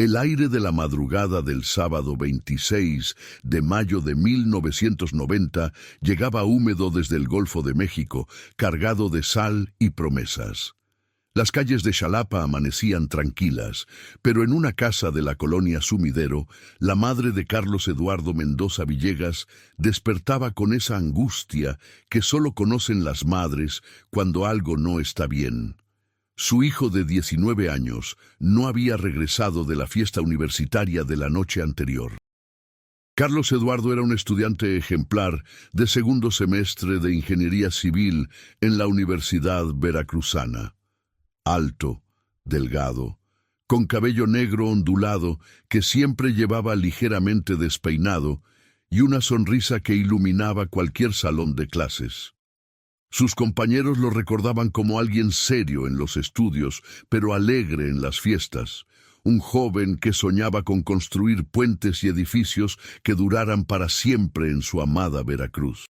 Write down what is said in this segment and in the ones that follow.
El aire de la madrugada del sábado 26 de mayo de 1990 llegaba húmedo desde el Golfo de México, cargado de sal y promesas. Las calles de Xalapa amanecían tranquilas, pero en una casa de la colonia Sumidero, la madre de Carlos Eduardo Mendoza Villegas despertaba con esa angustia que solo conocen las madres cuando algo no está bien. Su hijo de 19 años no había regresado de la fiesta universitaria de la noche anterior. Carlos Eduardo era un estudiante ejemplar de segundo semestre de Ingeniería Civil en la Universidad Veracruzana. Alto, delgado, con cabello negro ondulado que siempre llevaba ligeramente despeinado y una sonrisa que iluminaba cualquier salón de clases. Sus compañeros lo recordaban como alguien serio en los estudios, pero alegre en las fiestas, un joven que soñaba con construir puentes y edificios que duraran para siempre en su amada Veracruz.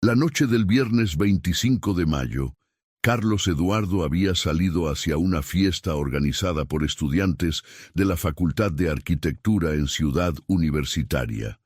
La noche del viernes 25 de mayo, Carlos Eduardo había salido hacia una fiesta organizada por estudiantes de la Facultad de Arquitectura en Ciudad Universitaria.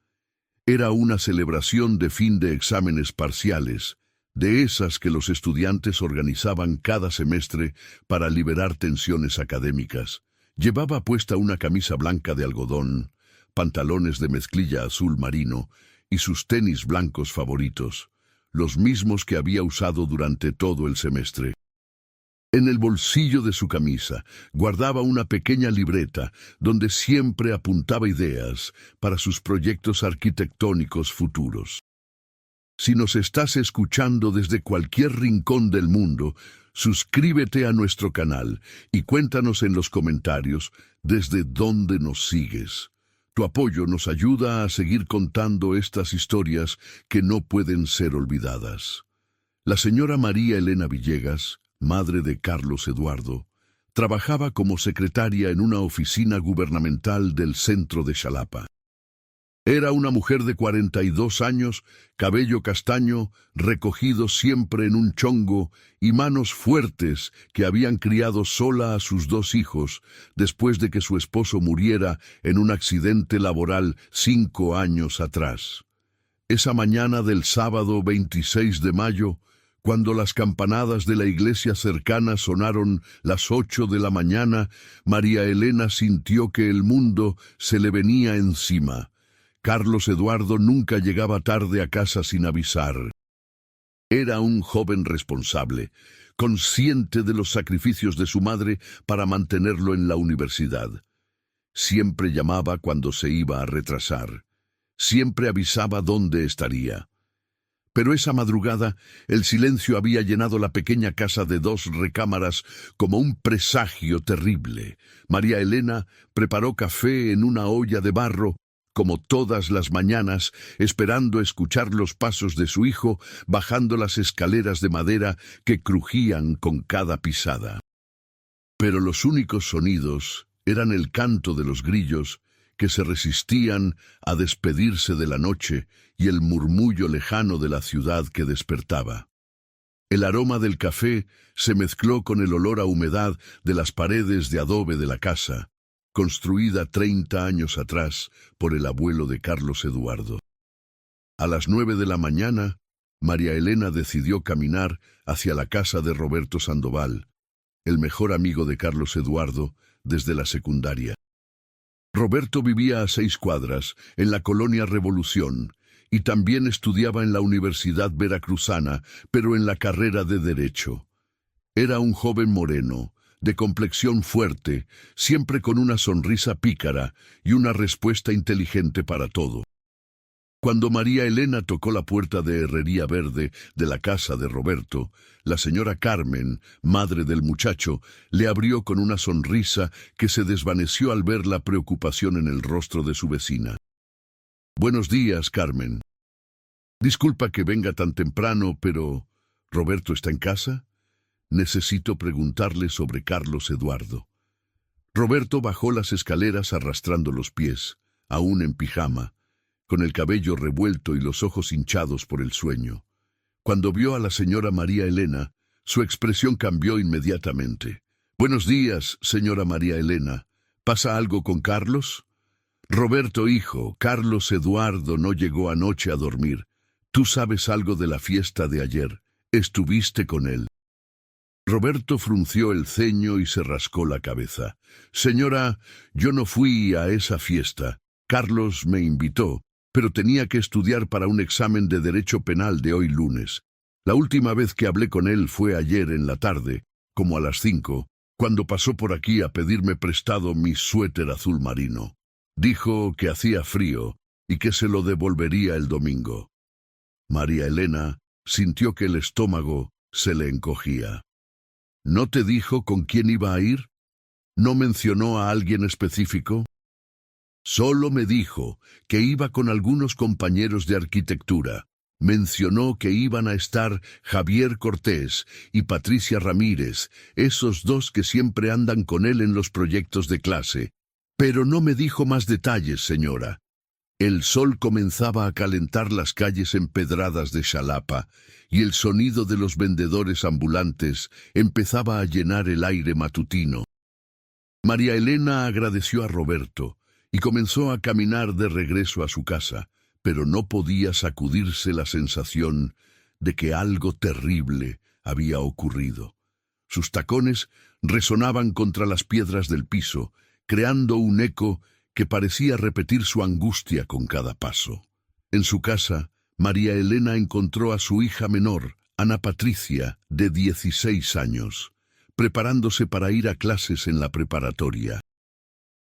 Era una celebración de fin de exámenes parciales, de esas que los estudiantes organizaban cada semestre para liberar tensiones académicas. Llevaba puesta una camisa blanca de algodón, pantalones de mezclilla azul marino y sus tenis blancos favoritos, los mismos que había usado durante todo el semestre. En el bolsillo de su camisa guardaba una pequeña libreta donde siempre apuntaba ideas para sus proyectos arquitectónicos futuros. Si nos estás escuchando desde cualquier rincón del mundo, suscríbete a nuestro canal y cuéntanos en los comentarios desde dónde nos sigues. Tu apoyo nos ayuda a seguir contando estas historias que no pueden ser olvidadas. La señora María Elena Villegas, madre de Carlos Eduardo, trabajaba como secretaria en una oficina gubernamental del centro de Xalapa. Era una mujer de 42 años, cabello castaño, recogido siempre en un chongo y manos fuertes que habían criado sola a sus 2 hijos después de que su esposo muriera en un accidente laboral 5 años atrás. Esa mañana del sábado 26 de mayo, cuando las campanadas de la iglesia cercana sonaron las 8 de la mañana, María Elena sintió que el mundo se le venía encima. Carlos Eduardo nunca llegaba tarde a casa sin avisar. Era un joven responsable, consciente de los sacrificios de su madre para mantenerlo en la universidad. Siempre llamaba cuando se iba a retrasar. Siempre avisaba dónde estaría. Pero esa madrugada, el silencio había llenado la pequeña casa de 2 recámaras como un presagio terrible. María Elena preparó café en una olla de barro, como todas las mañanas, esperando escuchar los pasos de su hijo bajando las escaleras de madera que crujían con cada pisada. Pero los únicos sonidos eran el canto de los grillos que se resistían a despedirse de la noche y el murmullo lejano de la ciudad que despertaba. El aroma del café se mezcló con el olor a humedad de las paredes de adobe de la casa, construida 30 años atrás por el abuelo de Carlos Eduardo. A las 9 de la mañana, María Elena decidió caminar hacia la casa de Roberto Sandoval, el mejor amigo de Carlos Eduardo desde la secundaria. Roberto vivía a 6 cuadras, en la colonia Revolución, y también estudiaba en la Universidad Veracruzana, pero en la carrera de Derecho. Era un joven moreno, de complexión fuerte, siempre con una sonrisa pícara y una respuesta inteligente para todo. Cuando María Elena tocó la puerta de Herrería Verde de la casa de Roberto, la señora Carmen, madre del muchacho, le abrió con una sonrisa que se desvaneció al ver la preocupación en el rostro de su vecina. «Buenos días, Carmen. Disculpa que venga tan temprano, pero ¿Roberto está en casa? Necesito preguntarle sobre Carlos Eduardo». Roberto bajó las escaleras arrastrando los pies, aún en pijama, con el cabello revuelto y los ojos hinchados por el sueño. Cuando vio a la señora María Elena, su expresión cambió inmediatamente. «Buenos días, señora María Elena. ¿Pasa algo con Carlos? Roberto, hijo, Carlos Eduardo no llegó anoche a dormir. Tú sabes algo de la fiesta de ayer. ¿Estuviste con él? Roberto frunció el ceño y se rascó la cabeza. Señora, yo no fui a esa fiesta. Carlos me invitó, pero tenía que estudiar para un examen de Derecho Penal de hoy lunes. La última vez que hablé con él fue ayer en la tarde, como a las 5, cuando pasó por aquí a pedirme prestado mi suéter azul marino. Dijo que hacía frío y que se lo devolvería el domingo. María Elena sintió que el estómago se le encogía. ¿No te dijo con quién iba a ir? ¿No mencionó a alguien específico? Solo me dijo que iba con algunos compañeros de arquitectura. Mencionó que iban a estar Javier Cortés y Patricia Ramírez, esos dos que siempre andan con él en los proyectos de clase. Pero no me dijo más detalles, señora. El sol comenzaba a calentar las calles empedradas de Xalapa, y el sonido de los vendedores ambulantes empezaba a llenar el aire matutino. María Elena agradeció a Roberto y comenzó a caminar de regreso a su casa, pero no podía sacudirse la sensación de que algo terrible había ocurrido. Sus tacones resonaban contra las piedras del piso, creando un eco que parecía repetir su angustia con cada paso. En su casa, María Elena encontró a su hija menor, Ana Patricia, de 16 años, preparándose para ir a clases en la preparatoria.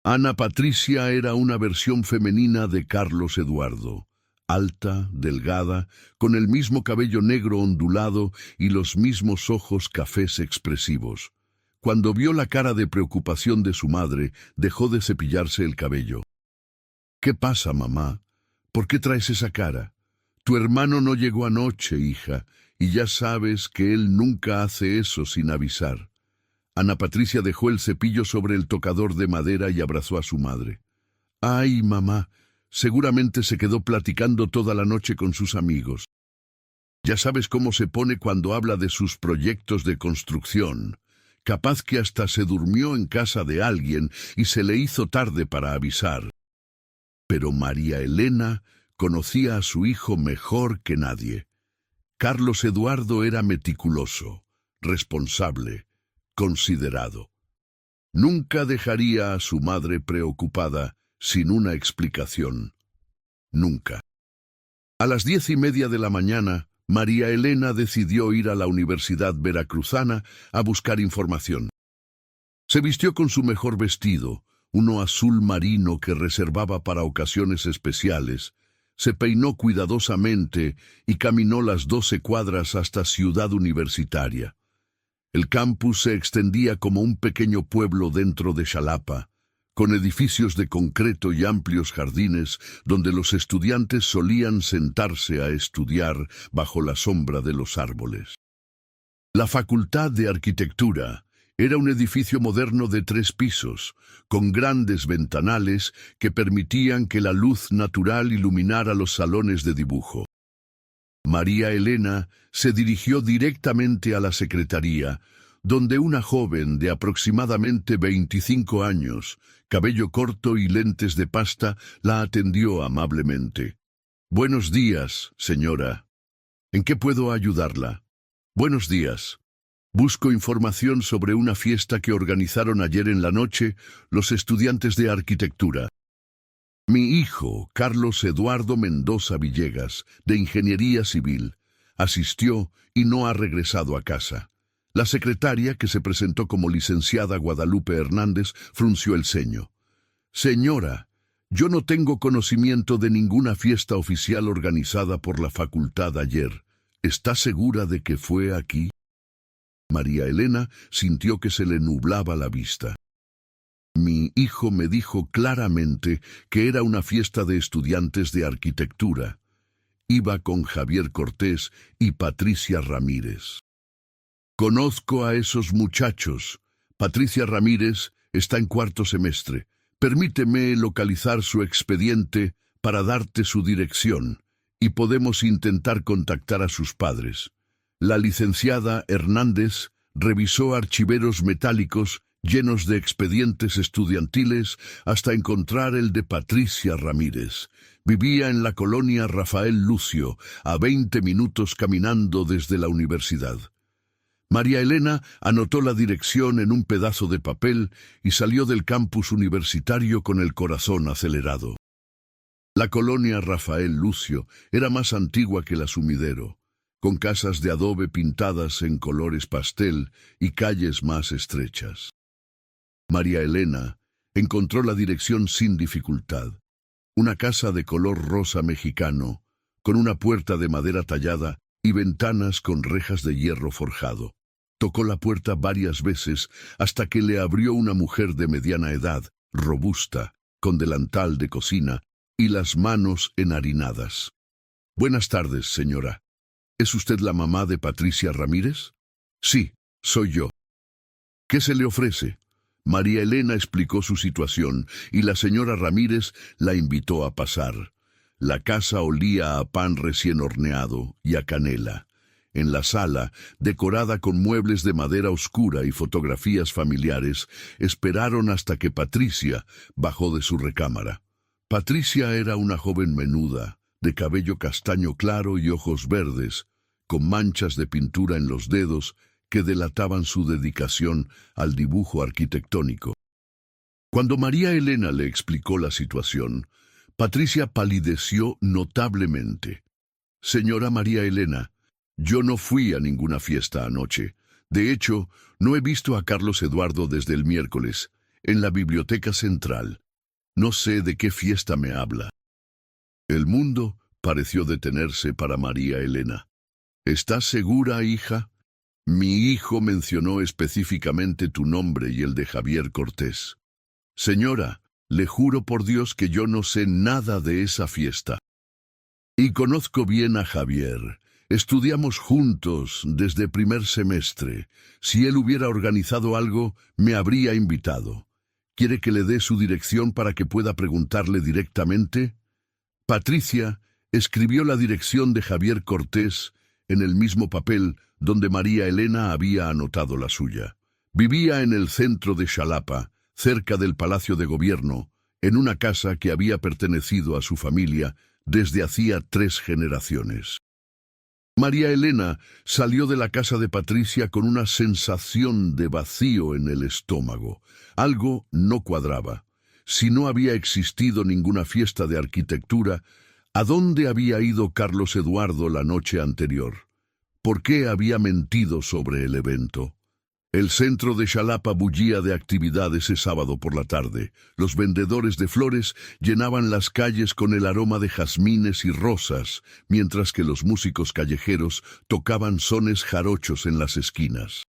Ana Patricia era una versión femenina de Carlos Eduardo, alta, delgada, con el mismo cabello negro ondulado y los mismos ojos cafés expresivos. Cuando vio la cara de preocupación de su madre, dejó de cepillarse el cabello. ¿Qué pasa, mamá? ¿Por qué traes esa cara? Tu hermano no llegó anoche, hija, y ya sabes que él nunca hace eso sin avisar. Ana Patricia dejó el cepillo sobre el tocador de madera y abrazó a su madre. Ay, mamá, seguramente se quedó platicando toda la noche con sus amigos. Ya sabes cómo se pone cuando habla de sus proyectos de construcción. Capaz que hasta se durmió en casa de alguien y se le hizo tarde para avisar. Pero María Elena conocía a su hijo mejor que nadie. Carlos Eduardo era meticuloso, responsable, considerado. Nunca dejaría a su madre preocupada sin una explicación. Nunca. A las 10:30 de la mañana, María Elena decidió ir a la Universidad Veracruzana a buscar información. Se vistió con su mejor vestido, uno azul marino que reservaba para ocasiones especiales, se peinó cuidadosamente y caminó las 12 cuadras hasta Ciudad Universitaria. El campus se extendía como un pequeño pueblo dentro de Xalapa, con edificios de concreto y amplios jardines donde los estudiantes solían sentarse a estudiar bajo la sombra de los árboles. La Facultad de Arquitectura era un edificio moderno de 3 pisos, con grandes ventanales que permitían que la luz natural iluminara los salones de dibujo. María Elena se dirigió directamente a la secretaría, donde una joven de aproximadamente 25 años, cabello corto y lentes de pasta, la atendió amablemente. Buenos días, señora. ¿En qué puedo ayudarla? Buenos días. Busco información sobre una fiesta que organizaron ayer en la noche los estudiantes de arquitectura. Mi hijo, Carlos Eduardo Mendoza Villegas, de Ingeniería Civil, asistió y no ha regresado a casa. La secretaria, que se presentó como licenciada Guadalupe Hernández, frunció el ceño. Señora, yo no tengo conocimiento de ninguna fiesta oficial organizada por la facultad ayer. ¿Está segura de que fue aquí? María Elena sintió que se le nublaba la vista. Mi hijo me dijo claramente que era una fiesta de estudiantes de arquitectura. Iba con Javier Cortés y Patricia Ramírez. Conozco a esos muchachos. Patricia Ramírez está en 4º semestre. Permíteme localizar su expediente para darte su dirección y podemos intentar contactar a sus padres. La licenciada Hernández revisó archiveros metálicos llenos de expedientes estudiantiles hasta encontrar el de Patricia Ramírez. Vivía en la colonia Rafael Lucio, a 20 minutos caminando desde la universidad. María Elena anotó la dirección en un pedazo de papel y salió del campus universitario con el corazón acelerado. La colonia Rafael Lucio era más antigua que la Sumidero, con casas de adobe pintadas en colores pastel y calles más estrechas. María Elena encontró la dirección sin dificultad. Una casa de color rosa mexicano, con una puerta de madera tallada y ventanas con rejas de hierro forjado. Tocó la puerta varias veces hasta que le abrió una mujer de mediana edad, robusta, con delantal de cocina y las manos enharinadas. «Buenas tardes, señora. ¿Es usted la mamá de Patricia Ramírez?» «Sí, soy yo». «¿Qué se le ofrece?» María Elena explicó su situación y la señora Ramírez la invitó a pasar. La casa olía a pan recién horneado y a canela. En la sala, decorada con muebles de madera oscura y fotografías familiares, esperaron hasta que Patricia bajó de su recámara. Patricia era una joven menuda, de cabello castaño claro y ojos verdes, con manchas de pintura en los dedos que delataban su dedicación al dibujo arquitectónico. Cuando María Elena le explicó la situación, Patricia palideció notablemente. «Señora María Elena, yo no fui a ninguna fiesta anoche. De hecho, no he visto a Carlos Eduardo desde el miércoles, en la biblioteca central. No sé de qué fiesta me habla». El mundo pareció detenerse para María Elena. «¿Estás segura, hija? Mi hijo mencionó específicamente tu nombre y el de Javier Cortés». «Señora, le juro por Dios que yo no sé nada de esa fiesta. Y conozco bien a Javier. Estudiamos juntos desde primer semestre. Si él hubiera organizado algo, me habría invitado. ¿Quiere que le dé su dirección para que pueda preguntarle directamente?» Patricia escribió la dirección de Javier Cortés en el mismo papel donde María Elena había anotado la suya. Vivía en el centro de Xalapa, cerca del Palacio de Gobierno, en una casa que había pertenecido a su familia desde hacía 3 generaciones. María Elena salió de la casa de Patricia con una sensación de vacío en el estómago. Algo no cuadraba. Si no había existido ninguna fiesta de arquitectura, ¿a dónde había ido Carlos Eduardo la noche anterior? ¿Por qué había mentido sobre el evento? El centro de Xalapa bullía de actividad ese sábado por la tarde. Los vendedores de flores llenaban las calles con el aroma de jazmines y rosas, mientras que los músicos callejeros tocaban sones jarochos en las esquinas.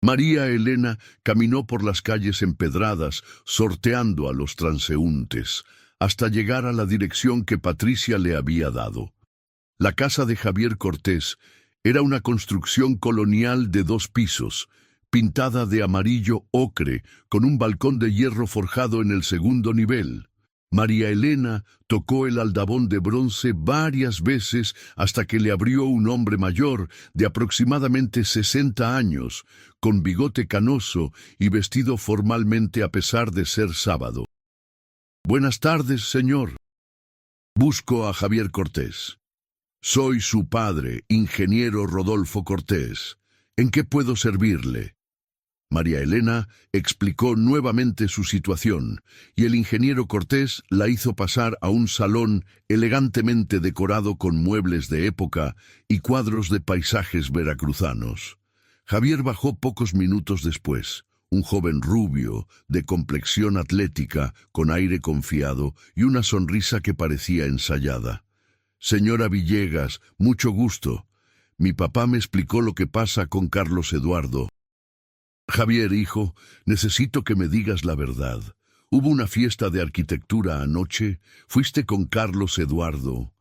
María Elena caminó por las calles empedradas, sorteando a los transeúntes, hasta llegar a la dirección que Patricia le había dado. La casa de Javier Cortés era una construcción colonial de 2 pisos, pintada de amarillo ocre, con un balcón de hierro forjado en el segundo nivel. María Elena tocó el aldabón de bronce varias veces hasta que le abrió un hombre mayor de aproximadamente 60 años, con bigote canoso y vestido formalmente a pesar de ser sábado. «Buenas tardes, señor. Busco a Javier Cortés. Soy su padre, ingeniero Rodolfo Cortés. ¿En qué puedo servirle?» María Elena explicó nuevamente su situación, y el ingeniero Cortés la hizo pasar a un salón elegantemente decorado con muebles de época y cuadros de paisajes veracruzanos. Javier bajó pocos minutos después, un joven rubio, de complexión atlética, con aire confiado y una sonrisa que parecía ensayada. «Señora Villegas, mucho gusto. Mi papá me explicó lo que pasa con Carlos Eduardo». «Javier, hijo, necesito que me digas la verdad. ¿Hubo una fiesta de arquitectura anoche? ¿Fuiste con Carlos Eduardo?»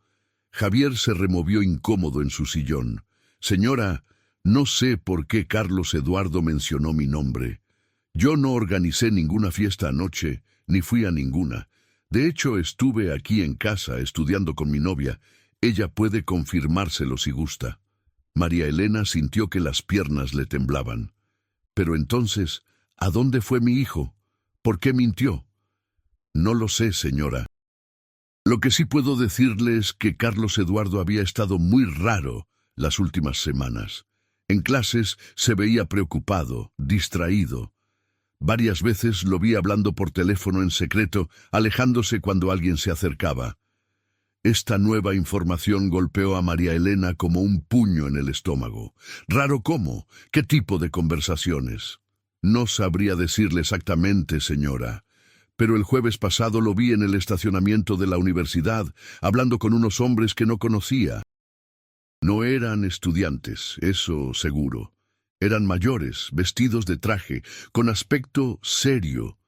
Javier se removió incómodo en su sillón. «Señora, no sé por qué Carlos Eduardo mencionó mi nombre. Yo no organicé ninguna fiesta anoche, ni fui a ninguna. De hecho, estuve aquí en casa estudiando con mi novia. Ella puede confirmárselo si gusta». María Elena sintió que las piernas le temblaban. Pero entonces ¿A dónde fue mi hijo? ¿Por qué mintió? No lo sé, señora. Lo que sí puedo decirle es que Carlos Eduardo había estado muy raro las últimas semanas. En clases se veía preocupado, distraído. Varias veces lo vi hablando por teléfono en secreto, alejándose cuando alguien se acercaba. Esta nueva información golpeó a María Elena como un puño en el estómago. ¿Raro cómo? ¿Qué tipo de conversaciones? No sabría decirle exactamente, señora, pero el jueves pasado lo vi en el estacionamiento de la universidad, hablando con unos hombres que no conocía. No eran estudiantes, eso seguro. Eran mayores, vestidos de traje, con aspecto serio.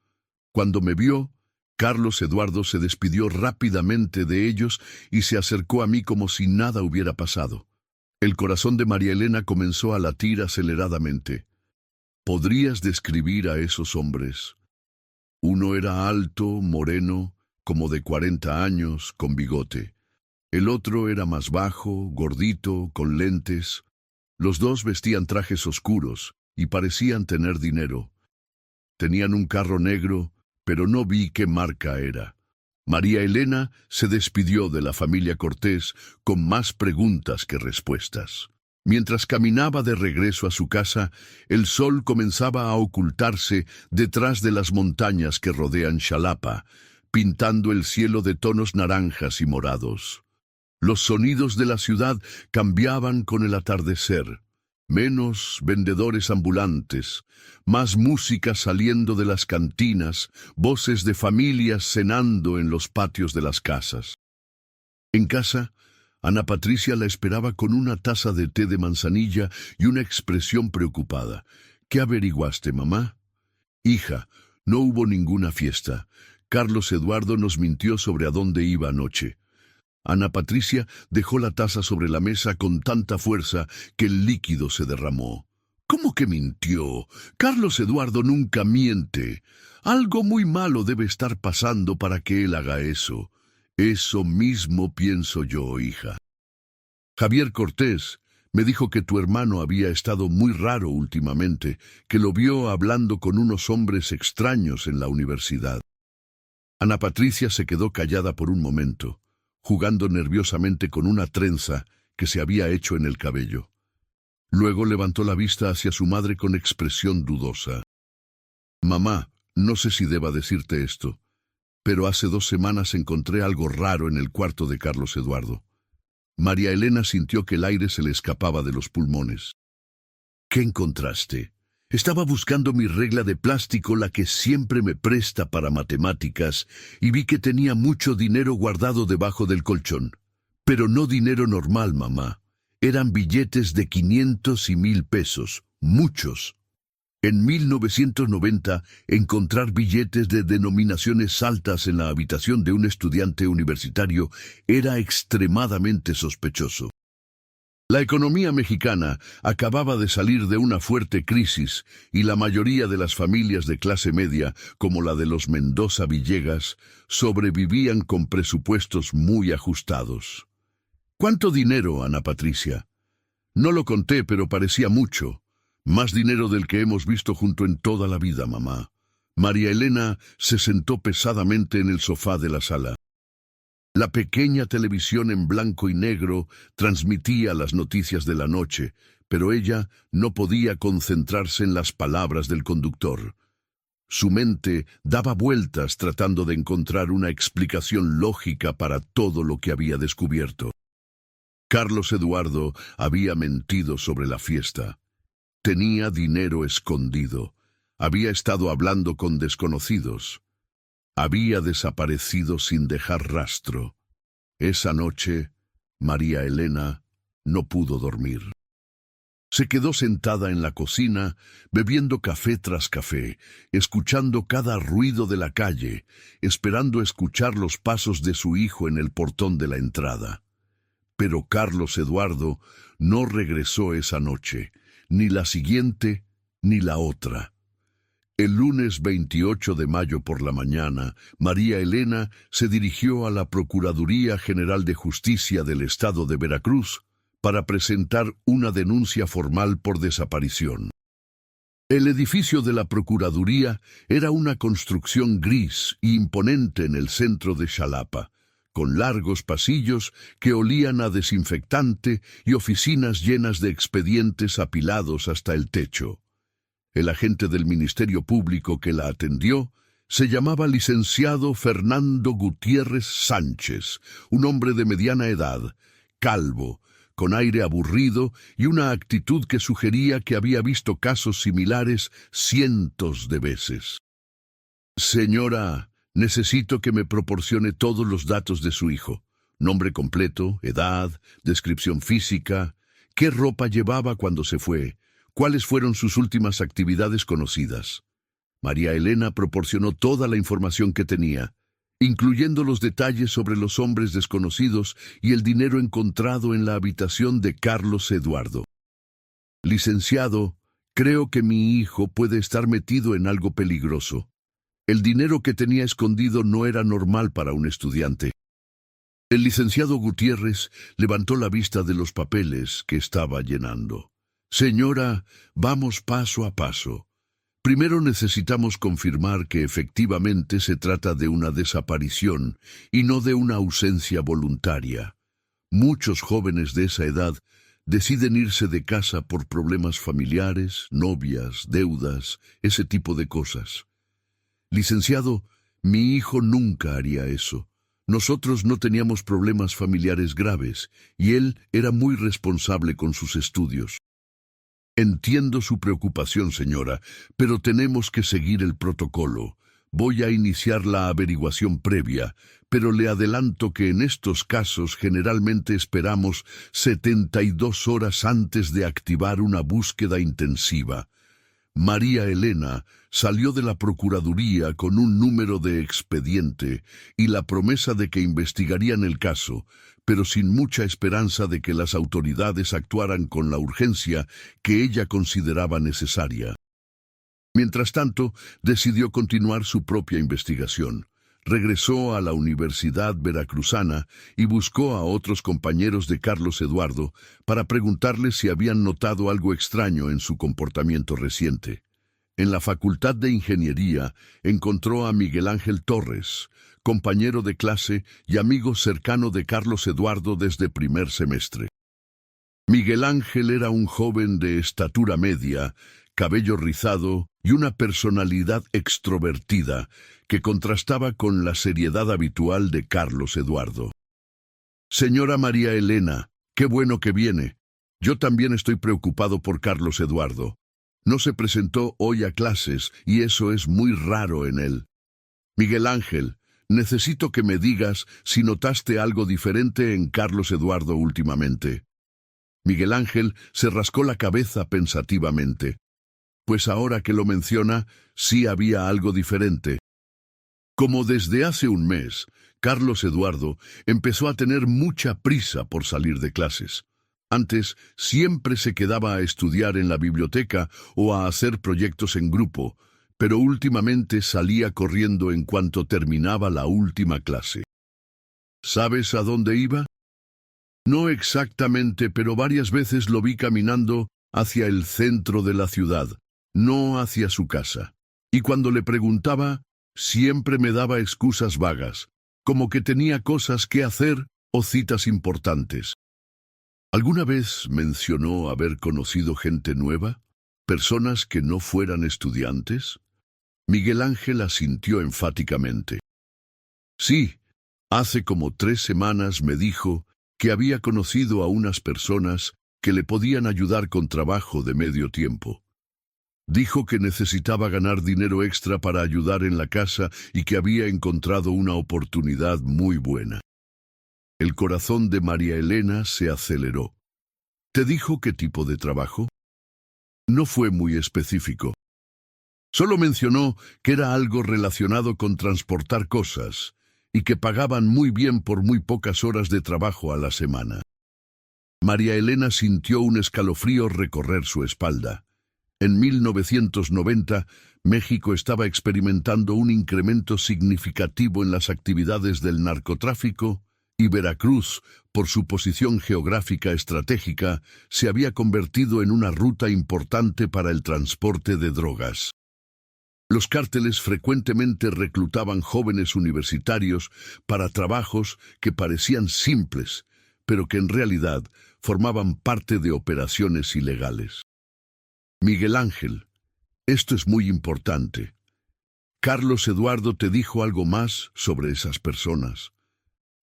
Cuando me vio, Carlos Eduardo se despidió rápidamente de ellos y se acercó a mí como si nada hubiera pasado. El corazón de María Elena comenzó a latir aceleradamente. ¿Podrías describir a esos hombres? Uno era alto, moreno, como de 40 años, con bigote. El otro era más bajo, gordito, con lentes. Los dos vestían trajes oscuros y parecían tener dinero. Tenían un carro negro, pero no vi qué marca era. María Elena se despidió de la familia Cortés con más preguntas que respuestas. Mientras caminaba de regreso a su casa, el sol comenzaba a ocultarse detrás de las montañas que rodean Xalapa, pintando el cielo de tonos naranjas y morados. Los sonidos de la ciudad cambiaban con el atardecer. Menos vendedores ambulantes, más música saliendo de las cantinas, voces de familias cenando en los patios de las casas. En casa, Ana Patricia la esperaba con una taza de té de manzanilla y una expresión preocupada. ¿Qué averiguaste, mamá? Hija, no hubo ninguna fiesta. Carlos Eduardo nos mintió sobre a dónde iba anoche. Ana Patricia dejó la taza sobre la mesa con tanta fuerza que el líquido se derramó. ¿Cómo que mintió? Carlos Eduardo nunca miente. Algo muy malo debe estar pasando para que él haga eso. Eso mismo pienso yo, hija. Javier Cortés me dijo que tu hermano había estado muy raro últimamente, que lo vio hablando con unos hombres extraños en la universidad. Ana Patricia se quedó callada por un momento, jugando nerviosamente con una trenza que se había hecho en el cabello. Luego levantó la vista hacia su madre con expresión dudosa. Mamá, no sé si deba decirte esto, pero hace 2 semanas encontré algo raro en el cuarto de Carlos Eduardo. María Elena sintió que el aire se le escapaba de los pulmones. ¿Qué encontraste? Estaba buscando mi regla de plástico, la que siempre me presta para matemáticas, y vi que tenía mucho dinero guardado debajo del colchón. Pero no dinero normal, mamá. Eran billetes de 500 y 1000 pesos, muchos. En 1990, encontrar billetes de denominaciones altas en la habitación de un estudiante universitario era extremadamente sospechoso. La economía mexicana acababa de salir de una fuerte crisis y la mayoría de las familias de clase media, como la de los Mendoza Villegas, sobrevivían con presupuestos muy ajustados. ¿Cuánto dinero, Ana Patricia? No lo conté, pero parecía mucho. Más dinero del que hemos visto junto en toda la vida, mamá. María Elena se sentó pesadamente en el sofá de la sala. La pequeña televisión en blanco y negro transmitía las noticias de la noche, pero ella no podía concentrarse en las palabras del conductor. Su mente daba vueltas tratando de encontrar una explicación lógica para todo lo que había descubierto. Carlos Eduardo había mentido sobre la fiesta. Tenía dinero escondido. Había estado hablando con desconocidos. Había desaparecido sin dejar rastro. Esa noche, María Elena no pudo dormir. Se quedó sentada en la cocina, bebiendo café tras café, escuchando cada ruido de la calle, esperando escuchar los pasos de su hijo en el portón de la entrada. Pero Carlos Eduardo no regresó esa noche, ni la siguiente, ni la otra. El lunes 28 de mayo por la mañana, María Elena se dirigió a la Procuraduría General de Justicia del Estado de Veracruz para presentar una denuncia formal por desaparición. El edificio de la Procuraduría era una construcción gris e imponente en el centro de Xalapa, con largos pasillos que olían a desinfectante y oficinas llenas de expedientes apilados hasta el techo. El agente del Ministerio Público que la atendió se llamaba licenciado Fernando Gutiérrez Sánchez, un hombre de mediana edad, calvo, con aire aburrido y una actitud que sugería que había visto casos similares cientos de veces. Señora, necesito que me proporcione todos los datos de su hijo. Nombre completo, edad, descripción física, qué ropa llevaba cuando se fue, cuáles fueron sus últimas actividades conocidas. María Elena proporcionó toda la información que tenía, incluyendo los detalles sobre los hombres desconocidos y el dinero encontrado en la habitación de Carlos Eduardo. Licenciado, creo que mi hijo puede estar metido en algo peligroso. El dinero que tenía escondido no era normal para un estudiante. El licenciado Gutiérrez levantó la vista de los papeles que estaba llenando. Señora, vamos paso a paso. Primero necesitamos confirmar que efectivamente se trata de una desaparición y no de una ausencia voluntaria. Muchos jóvenes de esa edad deciden irse de casa por problemas familiares, novias, deudas, ese tipo de cosas. Licenciado, mi hijo nunca haría eso. Nosotros no teníamos problemas familiares graves y él era muy responsable con sus estudios. Entiendo su preocupación, señora, pero tenemos que seguir el protocolo. Voy a iniciar la averiguación previa, pero le adelanto que en estos casos generalmente esperamos 72 horas antes de activar una búsqueda intensiva. María Elena salió de la Procuraduría con un número de expediente y la promesa de que investigarían el caso, pero sin mucha esperanza de que las autoridades actuaran con la urgencia que ella consideraba necesaria. Mientras tanto, decidió continuar su propia investigación. Regresó a la Universidad Veracruzana y buscó a otros compañeros de Carlos Eduardo para preguntarles si habían notado algo extraño en su comportamiento reciente. En la Facultad de Ingeniería encontró a Miguel Ángel Torres, compañero de clase y amigo cercano de Carlos Eduardo desde primer semestre. Miguel Ángel era un joven de estatura media, cabello rizado y una personalidad extrovertida que contrastaba con la seriedad habitual de Carlos Eduardo. Señora María Elena, qué bueno que viene. Yo también estoy preocupado por Carlos Eduardo. No se presentó hoy a clases y eso es muy raro en él. Miguel Ángel, necesito que me digas si notaste algo diferente en Carlos Eduardo últimamente. Miguel Ángel se rascó la cabeza pensativamente. Pues ahora que lo menciona, sí había algo diferente. Como desde hace un mes, Carlos Eduardo empezó a tener mucha prisa por salir de clases. Antes siempre se quedaba a estudiar en la biblioteca o a hacer proyectos en grupo, pero últimamente salía corriendo en cuanto terminaba la última clase. ¿Sabes a dónde iba? No exactamente, pero varias veces lo vi caminando hacia el centro de la ciudad, no hacia su casa. Y cuando le preguntaba, siempre me daba excusas vagas, como que tenía cosas que hacer o citas importantes. ¿Alguna vez mencionó haber conocido gente nueva? ¿Personas que no fueran estudiantes? Miguel Ángel asintió enfáticamente. Sí, hace como 3 semanas me dijo que había conocido a unas personas que le podían ayudar con trabajo de medio tiempo. Dijo que necesitaba ganar dinero extra para ayudar en la casa y que había encontrado una oportunidad muy buena. El corazón de María Elena se aceleró. ¿Te dijo qué tipo de trabajo? No fue muy específico. Solo mencionó que era algo relacionado con transportar cosas y que pagaban muy bien por muy pocas horas de trabajo a la semana. María Elena sintió un escalofrío recorrer su espalda. En 1990, México estaba experimentando un incremento significativo en las actividades del narcotráfico y Veracruz, por su posición geográfica estratégica, se había convertido en una ruta importante para el transporte de drogas. Los cárteles frecuentemente reclutaban jóvenes universitarios para trabajos que parecían simples, pero que en realidad formaban parte de operaciones ilegales. Miguel Ángel, esto es muy importante. Carlos Eduardo te dijo algo más sobre esas personas.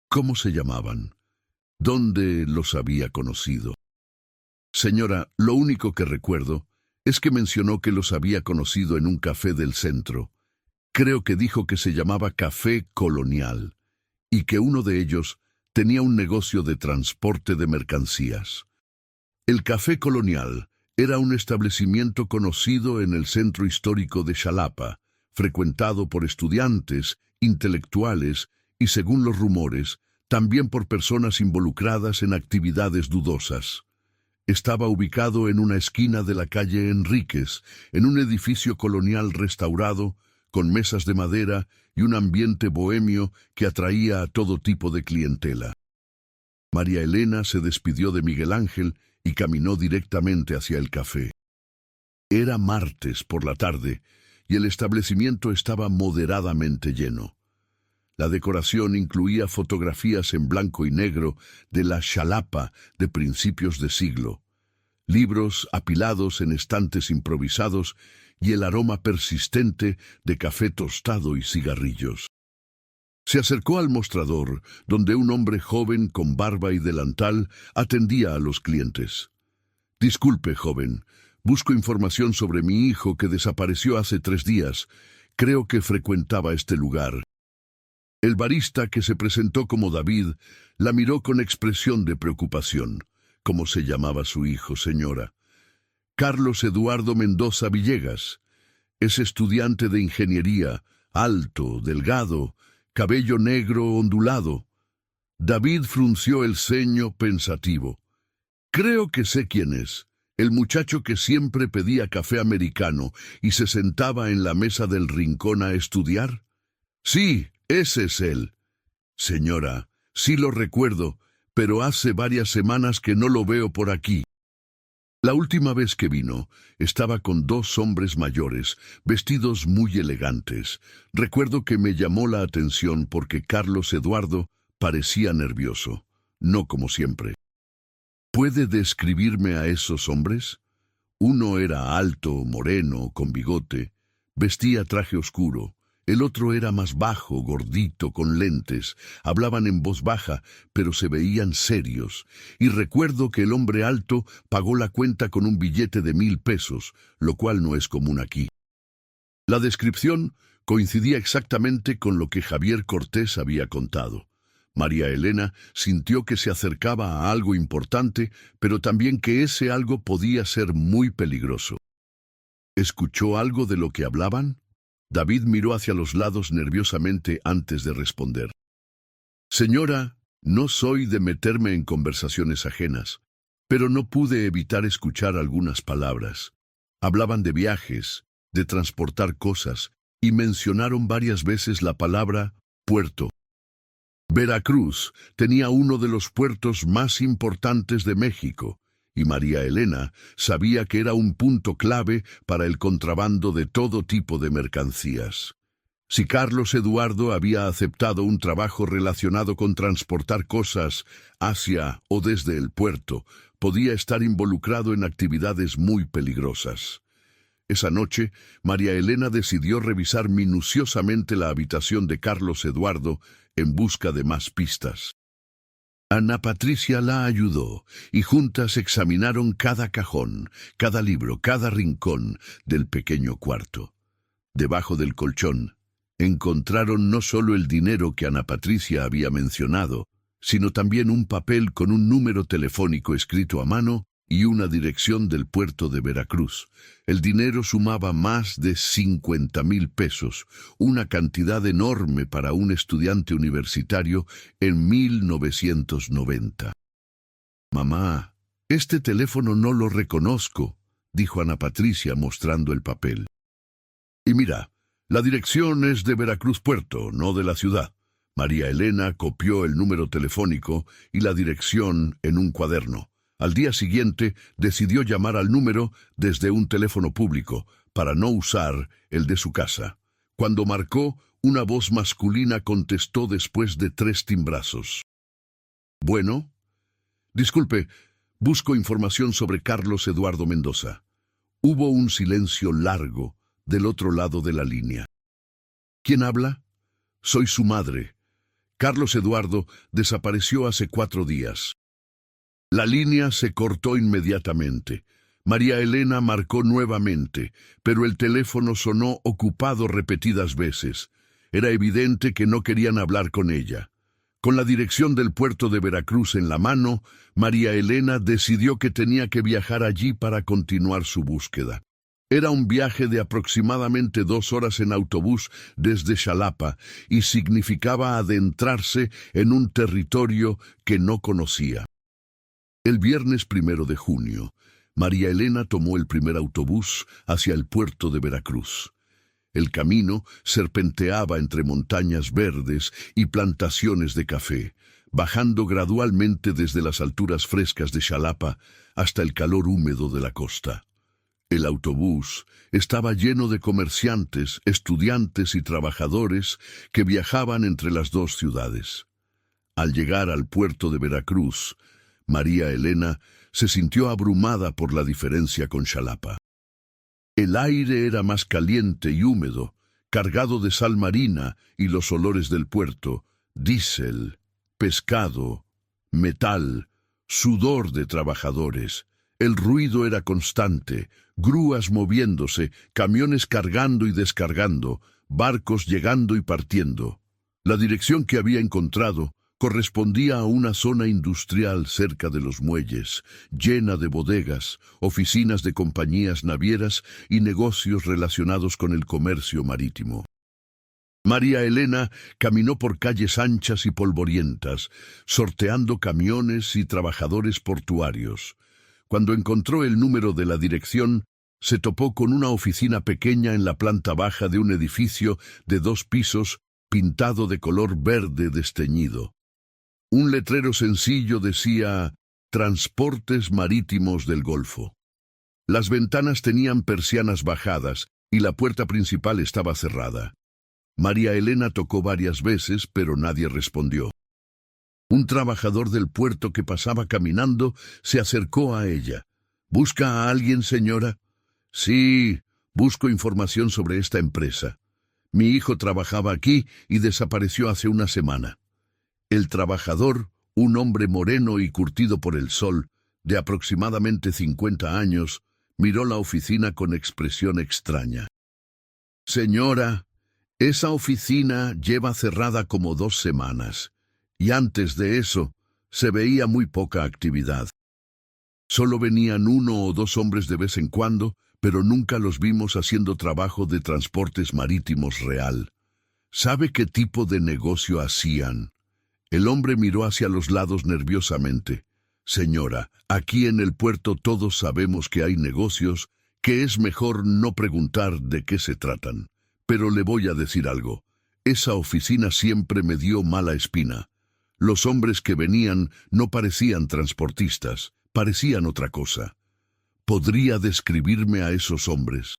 ¿Cómo se llamaban? ¿Dónde los había conocido? Señora, lo único que recuerdo es que mencionó que los había conocido en un café del centro. Creo que dijo que se llamaba Café Colonial y que uno de ellos tenía un negocio de transporte de mercancías. El Café Colonial era un establecimiento conocido en el centro histórico de Xalapa, frecuentado por estudiantes, intelectuales y, según los rumores, también por personas involucradas en actividades dudosas. Estaba ubicado en una esquina de la calle Enríquez, en un edificio colonial restaurado, con mesas de madera y un ambiente bohemio que atraía a todo tipo de clientela. María Elena se despidió de Miguel Ángel y caminó directamente hacia el café. Era martes por la tarde y el establecimiento estaba moderadamente lleno. La decoración incluía fotografías en blanco y negro de la Xalapa de principios de siglo, libros apilados en estantes improvisados y el aroma persistente de café tostado y cigarrillos. Se acercó al mostrador, donde un hombre joven con barba y delantal atendía a los clientes. «Disculpe, joven, busco información sobre mi hijo que desapareció hace 3 días. Creo que frecuentaba este lugar». El barista, que se presentó como David, la miró con expresión de preocupación. ¿Cómo se llamaba su hijo, señora? Carlos Eduardo Mendoza Villegas. Es estudiante de ingeniería, alto, delgado, cabello negro ondulado. David frunció el ceño pensativo. Creo que sé quién es. El muchacho que siempre pedía café americano y se sentaba en la mesa del rincón a estudiar. Sí, ese es él. Señora, sí lo recuerdo, pero hace varias semanas que no lo veo por aquí. La última vez que vino, estaba con 2 hombres mayores, vestidos muy elegantes. Recuerdo que me llamó la atención porque Carlos Eduardo parecía nervioso, no como siempre. ¿Puede describirme a esos hombres? Uno era alto, moreno, con bigote, vestía traje oscuro. El otro era más bajo, gordito, con lentes. Hablaban en voz baja, pero se veían serios. Y recuerdo que el hombre alto pagó la cuenta con un billete de 1000 pesos, lo cual no es común aquí. La descripción coincidía exactamente con lo que Javier Cortés había contado. María Elena sintió que se acercaba a algo importante, pero también que ese algo podía ser muy peligroso. ¿Escuchó algo de lo que hablaban? David miró hacia los lados nerviosamente antes de responder. Señora, no soy de meterme en conversaciones ajenas, pero no pude evitar escuchar algunas palabras. Hablaban de viajes, de transportar cosas, y mencionaron varias veces la palabra puerto. Veracruz tenía uno de los puertos más importantes de México, y María Elena sabía que era un punto clave para el contrabando de todo tipo de mercancías. Si Carlos Eduardo había aceptado un trabajo relacionado con transportar cosas hacia o desde el puerto, podía estar involucrado en actividades muy peligrosas. Esa noche, María Elena decidió revisar minuciosamente la habitación de Carlos Eduardo en busca de más pistas. Ana Patricia la ayudó, y juntas examinaron cada cajón, cada libro, cada rincón del pequeño cuarto. Debajo del colchón, encontraron no solo el dinero que Ana Patricia había mencionado, sino también un papel con un número telefónico escrito a mano y una dirección del puerto de Veracruz. El dinero sumaba más de 50,000 pesos, una cantidad enorme para un estudiante universitario en 1990. «Mamá, este teléfono no lo reconozco», dijo Ana Patricia mostrando el papel. «Y mira, la dirección es de Veracruz Puerto, no de la ciudad. María Elena copió el número telefónico y la dirección en un cuaderno. Al día siguiente decidió llamar al número desde un teléfono público para no usar el de su casa. Cuando marcó, una voz masculina contestó después de 3 timbrazos. Bueno, disculpe, busco información sobre Carlos Eduardo Mendoza. Hubo un silencio largo del otro lado de la línea. ¿Quién habla? Soy su madre. Carlos Eduardo desapareció hace 4 días. La línea se cortó inmediatamente. María Elena marcó nuevamente, pero el teléfono sonó ocupado repetidas veces. Era evidente que no querían hablar con ella. Con la dirección del puerto de Veracruz en la mano, María Elena decidió que tenía que viajar allí para continuar su búsqueda. Era un viaje de aproximadamente 2 horas en autobús desde Xalapa y significaba adentrarse en un territorio que no conocía. El viernes 1 de junio, María Elena tomó el primer autobús hacia el puerto de Veracruz. El camino serpenteaba entre montañas verdes y plantaciones de café, bajando gradualmente desde las alturas frescas de Xalapa hasta el calor húmedo de la costa. El autobús estaba lleno de comerciantes, estudiantes y trabajadores que viajaban entre las 2 ciudades. Al llegar al puerto de Veracruz, María Elena se sintió abrumada por la diferencia con Xalapa. El aire era más caliente y húmedo, cargado de sal marina y los olores del puerto, diésel, pescado, metal, sudor de trabajadores. El ruido era constante, grúas moviéndose, camiones cargando y descargando, barcos llegando y partiendo. La dirección que había encontrado correspondía a una zona industrial cerca de los muelles, llena de bodegas, oficinas de compañías navieras y negocios relacionados con el comercio marítimo. María Elena caminó por calles anchas y polvorientas, sorteando camiones y trabajadores portuarios. Cuando encontró el número de la dirección, se topó con una oficina pequeña en la planta baja de un edificio de 2 pisos pintado de color verde desteñido. Un letrero sencillo decía «Transportes Marítimos del Golfo». Las ventanas tenían persianas bajadas y la puerta principal estaba cerrada. María Elena tocó varias veces, pero nadie respondió. Un trabajador del puerto que pasaba caminando se acercó a ella. «¿Busca a alguien, señora?» «Sí, busco información sobre esta empresa. Mi hijo trabajaba aquí y desapareció hace una semana». El trabajador, un hombre moreno y curtido por el sol, de aproximadamente 50 años, miró la oficina con expresión extraña. «Señora, esa oficina lleva cerrada como 2 semanas, y antes de eso se veía muy poca actividad. Solo venían 1 o 2 hombres de vez en cuando, pero nunca los vimos haciendo trabajo de transportes marítimos real. ¿Sabe qué tipo de negocio hacían?» El hombre miró hacia los lados nerviosamente. «Señora, aquí en el puerto todos sabemos que hay negocios, que es mejor no preguntar de qué se tratan. Pero le voy a decir algo. Esa oficina siempre me dio mala espina. Los hombres que venían no parecían transportistas, parecían otra cosa. ¿Podría describirme a esos hombres?»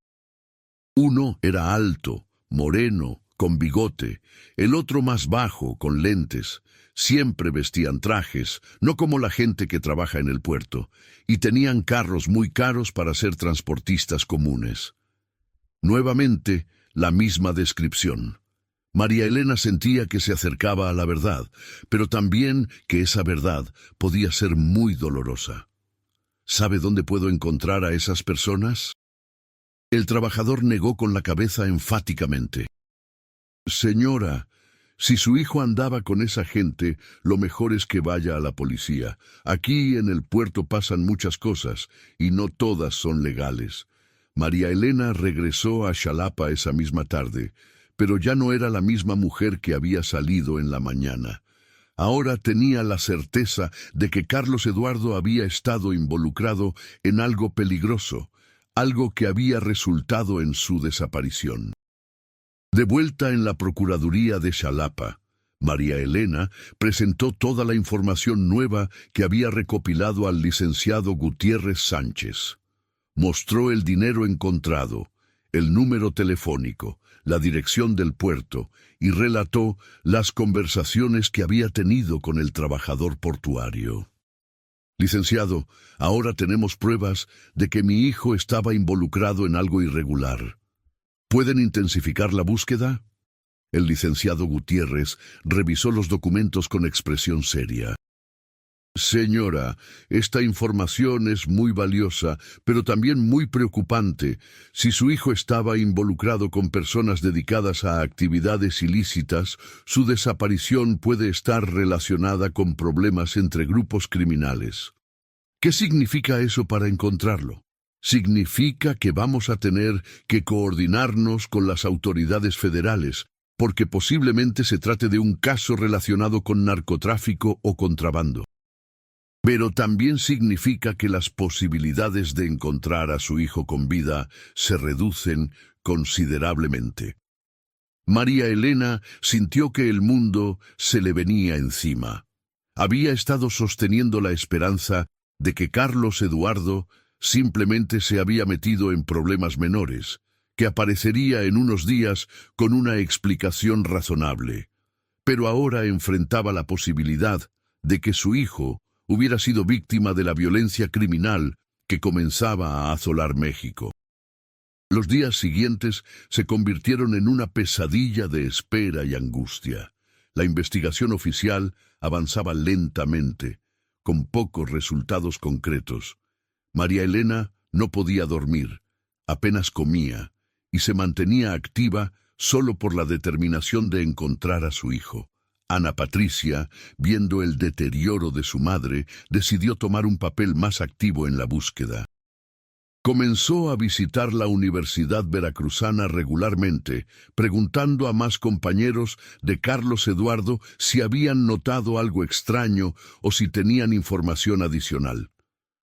Uno era alto, moreno, con bigote, el otro más bajo, con lentes. Siempre vestían trajes, no como la gente que trabaja en el puerto, y tenían carros muy caros para ser transportistas comunes. Nuevamente, la misma descripción. María Elena sentía que se acercaba a la verdad, pero también que esa verdad podía ser muy dolorosa. ¿Sabe dónde puedo encontrar a esas personas? El trabajador negó con la cabeza enfáticamente. «Señora, si su hijo andaba con esa gente, lo mejor es que vaya a la policía. Aquí en el puerto pasan muchas cosas, y no todas son legales». María Elena regresó a Xalapa esa misma tarde, pero ya no era la misma mujer que había salido en la mañana. Ahora tenía la certeza de que Carlos Eduardo había estado involucrado en algo peligroso, algo que había resultado en su desaparición. De vuelta en la Procuraduría de Xalapa, María Elena presentó toda la información nueva que había recopilado al licenciado Gutiérrez Sánchez. Mostró el dinero encontrado, el número telefónico, la dirección del puerto y relató las conversaciones que había tenido con el trabajador portuario. Licenciado, ahora tenemos pruebas de que mi hijo estaba involucrado en algo irregular. ¿Pueden intensificar la búsqueda? El licenciado Gutiérrez revisó los documentos con expresión seria. Señora, esta información es muy valiosa, pero también muy preocupante. Si su hijo estaba involucrado con personas dedicadas a actividades ilícitas, su desaparición puede estar relacionada con problemas entre grupos criminales. ¿Qué significa eso para encontrarlo? Significa que vamos a tener que coordinarnos con las autoridades federales, porque posiblemente se trate de un caso relacionado con narcotráfico o contrabando. Pero también significa que las posibilidades de encontrar a su hijo con vida se reducen considerablemente. María Elena sintió que el mundo se le venía encima. Había estado sosteniendo la esperanza de que Carlos Eduardo simplemente se había metido en problemas menores, que aparecería en unos días con una explicación razonable. Pero ahora enfrentaba la posibilidad de que su hijo hubiera sido víctima de la violencia criminal que comenzaba a asolar México. Los días siguientes se convirtieron en una pesadilla de espera y angustia. La investigación oficial avanzaba lentamente, con pocos resultados concretos. María Elena no podía dormir, apenas comía, y se mantenía activa solo por la determinación de encontrar a su hijo. Ana Patricia, viendo el deterioro de su madre, decidió tomar un papel más activo en la búsqueda. Comenzó a visitar la Universidad Veracruzana regularmente, preguntando a más compañeros de Carlos Eduardo si habían notado algo extraño o si tenían información adicional.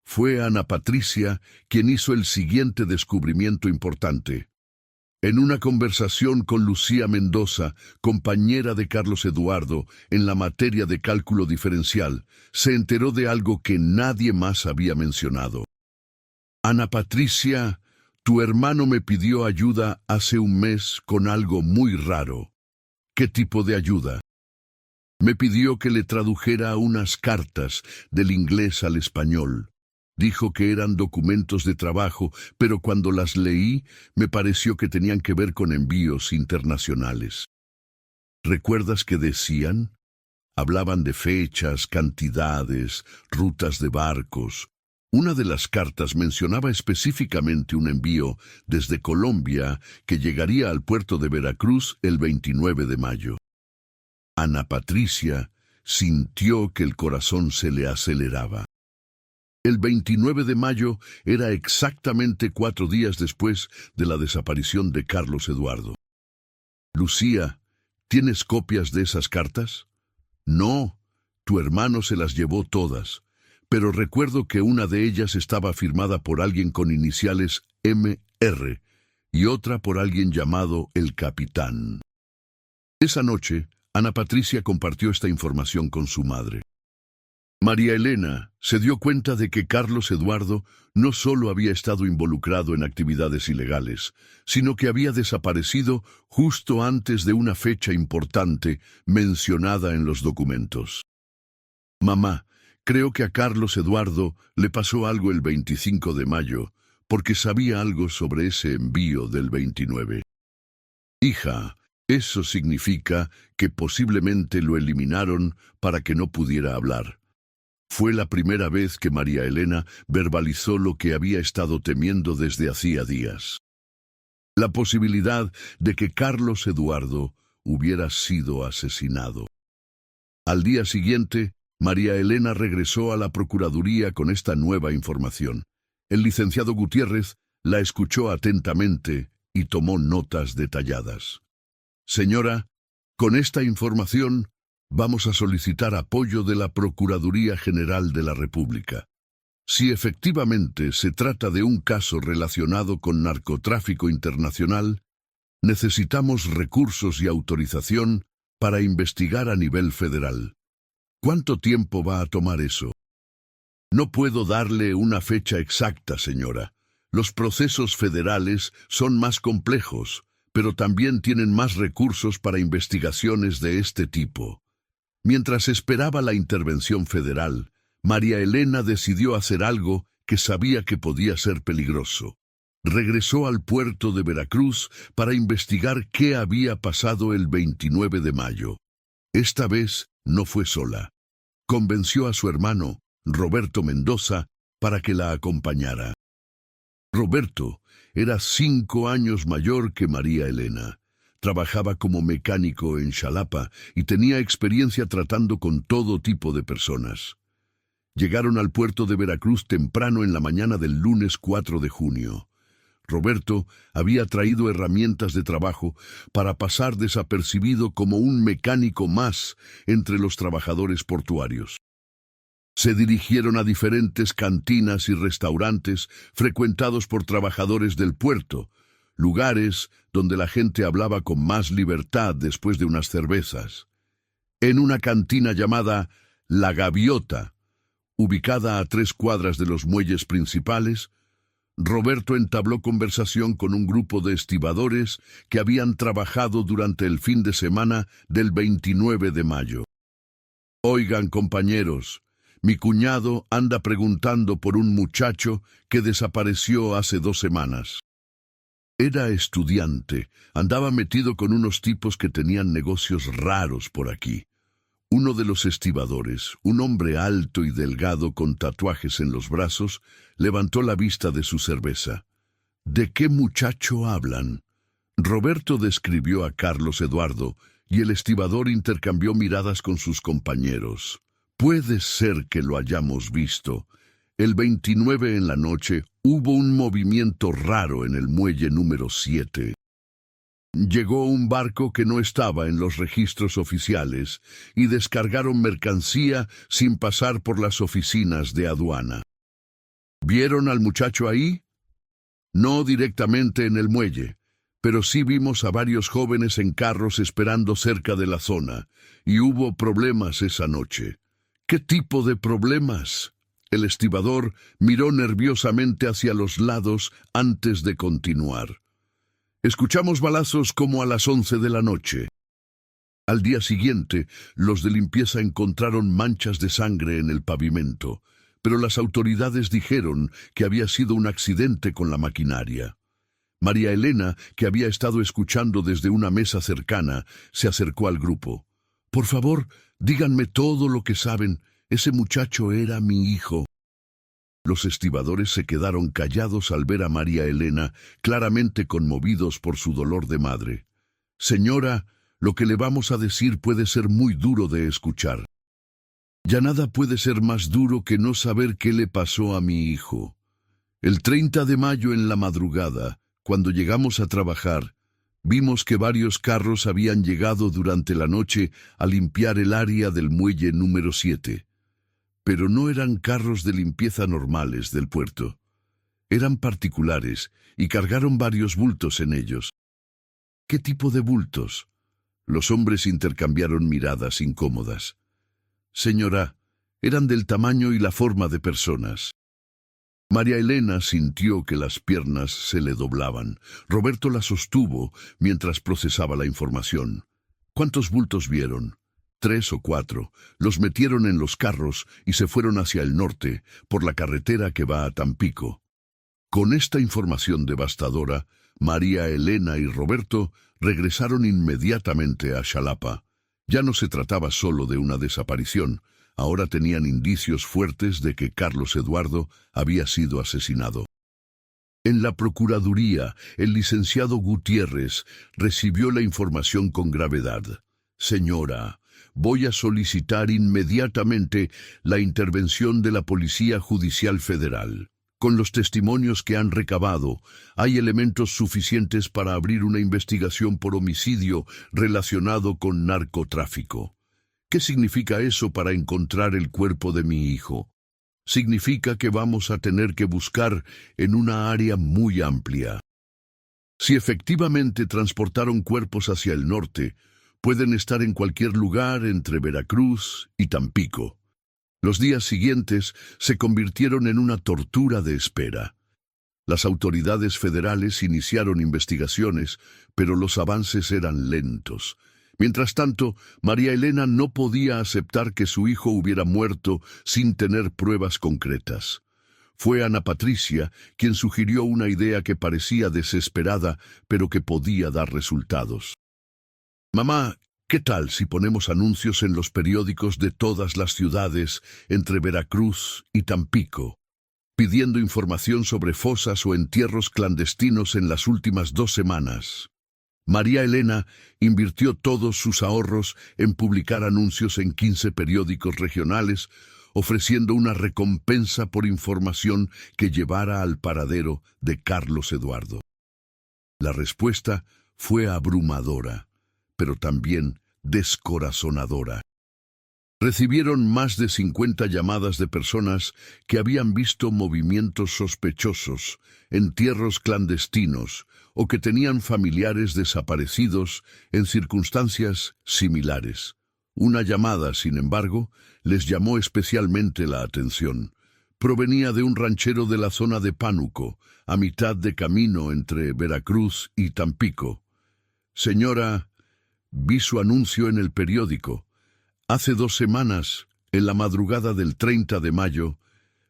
Fue Ana Patricia quien hizo el siguiente descubrimiento importante. En una conversación con Lucía Mendoza, compañera de Carlos Eduardo, en la materia de cálculo diferencial, se enteró de algo que nadie más había mencionado. Ana Patricia, tu hermano me pidió ayuda hace un mes con algo muy raro. ¿Qué tipo de ayuda? Me pidió que le tradujera unas cartas del inglés al español. Dijo que eran documentos de trabajo, pero cuando las leí, me pareció que tenían que ver con envíos internacionales. ¿Recuerdas qué decían? Hablaban de fechas, cantidades, rutas de barcos. Una de las cartas mencionaba específicamente un envío desde Colombia que llegaría al puerto de Veracruz el 29 de mayo. Ana Patricia sintió que el corazón se le aceleraba. El 29 de mayo era exactamente 4 días después de la desaparición de Carlos Eduardo. Lucía, ¿tienes copias de esas cartas? No, tu hermano se las llevó todas, pero recuerdo que una de ellas estaba firmada por alguien con iniciales M.R. y otra por alguien llamado el Capitán. Esa noche, Ana Patricia compartió esta información con su madre. María Elena se dio cuenta de que Carlos Eduardo no solo había estado involucrado en actividades ilegales, sino que había desaparecido justo antes de una fecha importante mencionada en los documentos. Mamá, creo que a Carlos Eduardo le pasó algo el 25 de mayo, porque sabía algo sobre ese envío del 29. Hija, eso significa que posiblemente lo eliminaron para que no pudiera hablar. Fue la primera vez que María Elena verbalizó lo que había estado temiendo desde hacía días. La posibilidad de que Carlos Eduardo hubiera sido asesinado. Al día siguiente, María Elena regresó a la Procuraduría con esta nueva información. El licenciado Gutiérrez la escuchó atentamente y tomó notas detalladas. Señora, con esta información vamos a solicitar apoyo de la Procuraduría General de la República. Si efectivamente se trata de un caso relacionado con narcotráfico internacional, necesitamos recursos y autorización para investigar a nivel federal. ¿Cuánto tiempo va a tomar eso? No puedo darle una fecha exacta, señora. Los procesos federales son más complejos, pero también tienen más recursos para investigaciones de este tipo. Mientras esperaba la intervención federal, María Elena decidió hacer algo que sabía que podía ser peligroso. Regresó al puerto de Veracruz para investigar qué había pasado el 29 de mayo. Esta vez no fue sola. Convenció a su hermano, Roberto Mendoza, para que la acompañara. Roberto era 5 años mayor que María Elena. Trabajaba como mecánico en Xalapa y tenía experiencia tratando con todo tipo de personas. Llegaron al puerto de Veracruz temprano en la mañana del lunes 4 de junio. Roberto había traído herramientas de trabajo para pasar desapercibido como un mecánico más entre los trabajadores portuarios. Se dirigieron a diferentes cantinas y restaurantes frecuentados por trabajadores del puerto, lugares donde la gente hablaba con más libertad después de unas cervezas. En una cantina llamada La Gaviota, ubicada a 3 cuadras de los muelles principales, Roberto entabló conversación con un grupo de estibadores que habían trabajado durante el fin de semana del 29 de mayo. «Oigan, compañeros, mi cuñado anda preguntando por un muchacho que desapareció hace 2 semanas. Era estudiante, andaba metido con unos tipos que tenían negocios raros por aquí. Uno de los estibadores, un hombre alto y delgado con tatuajes en los brazos, levantó la vista de su cerveza. ¿De qué muchacho hablan? Roberto describió a Carlos Eduardo y el estibador intercambió miradas con sus compañeros. Puede ser que lo hayamos visto. El 29 en la noche hubo un movimiento raro en el muelle número 7. Llegó un barco que no estaba en los registros oficiales y descargaron mercancía sin pasar por las oficinas de aduana. ¿Vieron al muchacho ahí? No directamente en el muelle, pero sí vimos a varios jóvenes en carros esperando cerca de la zona, y hubo problemas esa noche. ¿Qué tipo de problemas? El estibador miró nerviosamente hacia los lados antes de continuar. Escuchamos balazos como a las 11 de la noche. Al día siguiente, los de limpieza encontraron manchas de sangre en el pavimento, pero las autoridades dijeron que había sido un accidente con la maquinaria. María Elena, que había estado escuchando desde una mesa cercana, se acercó al grupo. «Por favor, díganme todo lo que saben. Ese muchacho era mi hijo». Los estibadores se quedaron callados al ver a María Elena, claramente conmovidos por su dolor de madre. «Señora, lo que le vamos a decir puede ser muy duro de escuchar. Ya nada puede ser más duro que no saber qué le pasó a mi hijo. El 30 de mayo en la madrugada, cuando llegamos a trabajar, vimos que varios carros habían llegado durante la noche a limpiar el área del muelle número 7. Pero no eran carros de limpieza normales del puerto. Eran particulares y cargaron varios bultos en ellos». «¿Qué tipo de bultos?». Los hombres intercambiaron miradas incómodas. «Señora, eran del tamaño y la forma de personas». María Elena sintió que las piernas se le doblaban. Roberto la sostuvo mientras procesaba la información. «¿Cuántos bultos vieron?». 3 o 4, los metieron en los carros y se fueron hacia el norte, por la carretera que va a Tampico. Con esta información devastadora, María Elena y Roberto regresaron inmediatamente a Xalapa. Ya no se trataba solo de una desaparición, ahora tenían indicios fuertes de que Carlos Eduardo había sido asesinado. En la Procuraduría, el licenciado Gutiérrez recibió la información con gravedad. «Señora, voy a solicitar inmediatamente la intervención de la Policía Judicial Federal. Con los testimonios que han recabado, hay elementos suficientes para abrir una investigación por homicidio relacionado con narcotráfico. ¿Qué significa eso para encontrar el cuerpo de mi hijo? Significa que vamos a tener que buscar en una área muy amplia. Si efectivamente transportaron cuerpos hacia el norte, Pueden estar en cualquier lugar entre Veracruz y Tampico. Los días siguientes se convirtieron en una tortura de espera. Las autoridades federales iniciaron investigaciones, pero los avances eran lentos. Mientras tanto, María Elena no podía aceptar que su hijo hubiera muerto sin tener pruebas concretas. Fue Ana Patricia quien sugirió una idea que parecía desesperada, pero que podía dar resultados. «Mamá, ¿qué tal si ponemos anuncios en los periódicos de todas las ciudades entre Veracruz y Tampico, pidiendo información sobre fosas o entierros clandestinos en las últimas 2 semanas?» María Elena invirtió todos sus ahorros en publicar anuncios en 15 periódicos regionales, ofreciendo una recompensa por información que llevara al paradero de Carlos Eduardo. La respuesta fue abrumadora, pero también descorazonadora. Recibieron más de 50 llamadas de personas que habían visto movimientos sospechosos, entierros clandestinos o que tenían familiares desaparecidos en circunstancias similares. Una llamada, sin embargo, les llamó especialmente la atención. Provenía de un ranchero de la zona de Pánuco, a mitad de camino entre Veracruz y Tampico. «Señora, vi su anuncio en el periódico. Hace 2 semanas, en la madrugada del 30 de mayo,